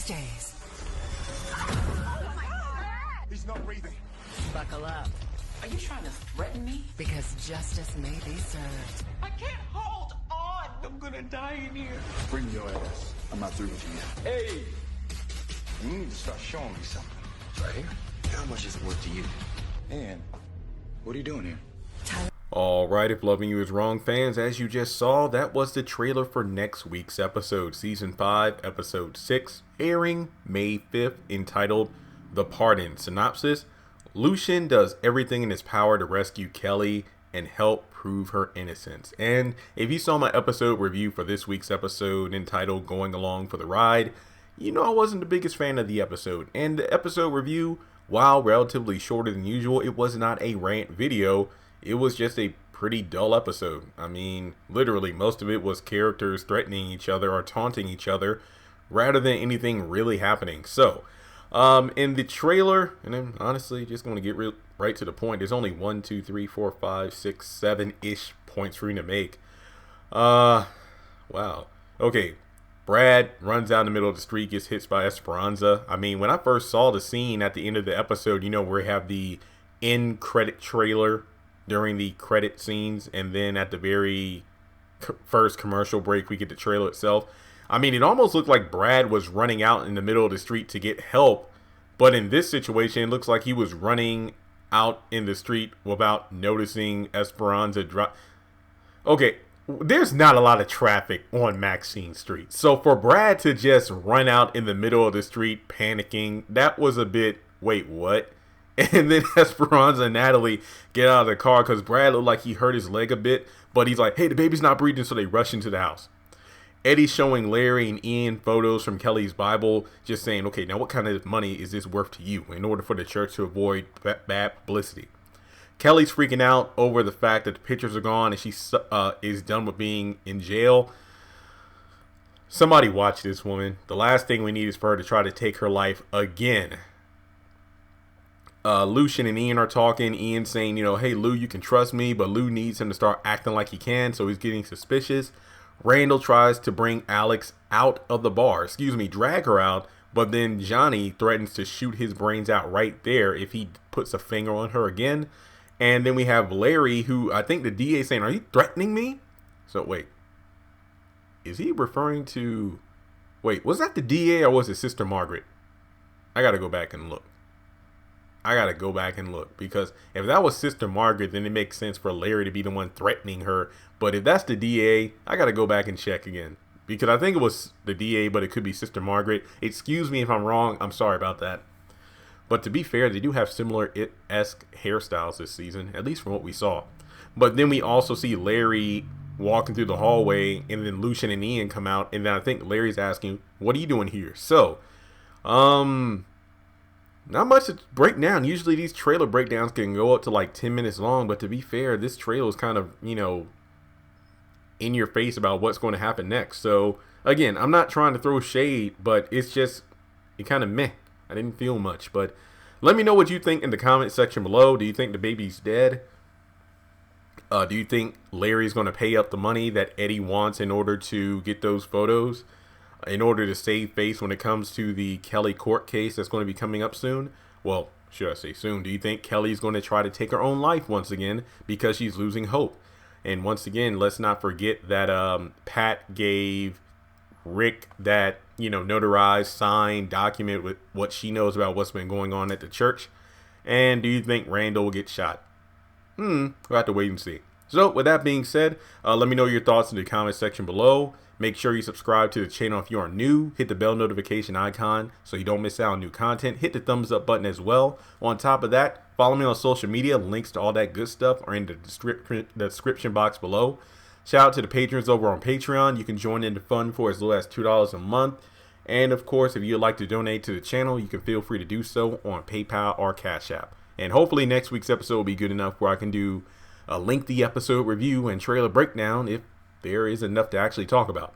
these days. He's not breathing. Buckle up, Are you trying to threaten me? because justice may be served. I can't hold on. I'm gonna die in here. Bring your ass. I'm not through with you yet. Hey, You need to start showing me something. right here. How much is it worth to you? And what are you doing here? Alright, if loving you is wrong fans, as you just saw, that was the trailer for next week's episode, Season 5, Episode 6, airing May 5th, entitled The Pardon. Synopsis: Lucian does everything in his power to rescue Kelly and help prove her innocence. And if you saw my episode review for this week's episode entitled Going Along for the Ride, you know I wasn't the biggest fan of the episode. And the episode review, while relatively shorter than usual, it was not a rant video. It was just a pretty dull episode. I mean, literally, most of it was characters threatening each other or taunting each other rather than anything really happening. So, in the trailer, and I'm honestly just going to get right to the point. There's only 1, 2, 3, 4, 5, 6, 7-ish points for me to make. Wow. Okay. Brad runs down the middle of the street, gets hit by Esperanza. I mean, when I first saw the scene at the end of the episode, you know, where we have the end credit trailer during the credit scenes, and then at the very first commercial break, we get the trailer itself. I mean, it almost looked like Brad was running out in the middle of the street to get help, but in this situation, it looks like he was running out in the street without noticing Esperanza drop. Okay, there's not a lot of traffic on Maxine Street, so for Brad to just run out in the middle of the street panicking, that was a bit, wait, what? And then Esperanza and Natalie get out of the car because Brad looked like he hurt his leg a bit, but he's like, hey, the baby's not breathing, so they rush into the house. Eddie's showing Larry and Ian photos from Kelly's Bible, just saying, okay, now what kind of money is this worth to you in order for the church to avoid bad publicity? Kelly's freaking out over the fact that the pictures are gone and she is done with being in jail. Somebody watch this woman. The last thing we need is for her to try to take her life again. Lucian and Ian are talking. Ian saying, you know, hey, Lou, you can trust me, but Lou needs him to start acting like he can, so he's getting suspicious. Randall tries to bring Alex out of the bar, drag her out, but then Johnny threatens to shoot his brains out right there if he puts a finger on her again. And then we have Larry, who I think the DA saying, are you threatening me? So wait, is he referring to, wait, was that the DA or was it Sister Margaret? I gotta go back and look. Because if that was Sister Margaret, then it makes sense for Larry to be the one threatening her. But if that's the DA, I got to go back and check again, because I think it was the DA, but it could be Sister Margaret. Excuse me if I'm wrong. I'm sorry about that. But to be fair, they do have similar-esque hairstyles this season, at least from what we saw. But then we also see Larry walking through the hallway, and then Lucian and Ian come out, and then I think Larry's asking, what are you doing here? So, not much to break down. Usually these trailer breakdowns can go up to like 10 minutes long, but to be fair, this trailer is kind of, you know, in your face about what's going to happen next. So again, I'm not trying to throw shade, but it's just, it kind of meh. I didn't feel much, but let me know what you think in the comment section below. Do you think the baby's dead? Do you think Larry's going to pay up the money that Eddie wants in order to get those photos, in order to save face when it comes to the Kelly court case that's going to be coming up soon? Well, should I say soon? Do you think Kelly's going to try to take her own life once again because she's losing hope? And once again, let's not forget that Pat gave Rick that, you know, notarized, signed document with what she knows about what's been going on at the church. And do you think Randall will get shot? We'll have to wait and see. So with that being said, let me know your thoughts in the comment section below. Make sure you subscribe to the channel if you are new. Hit the bell notification icon so you don't miss out on new content. Hit the thumbs up button as well. On top of that, follow me on social media. Links to all that good stuff are in the description box below. Shout out to the patrons over on Patreon. You can join in the fun for as low as $2 a month. And of course, if you'd like to donate to the channel, you can feel free to do so on PayPal or Cash App. And hopefully next week's episode will be good enough where I can do a lengthy episode review and trailer breakdown if there is enough to actually talk about.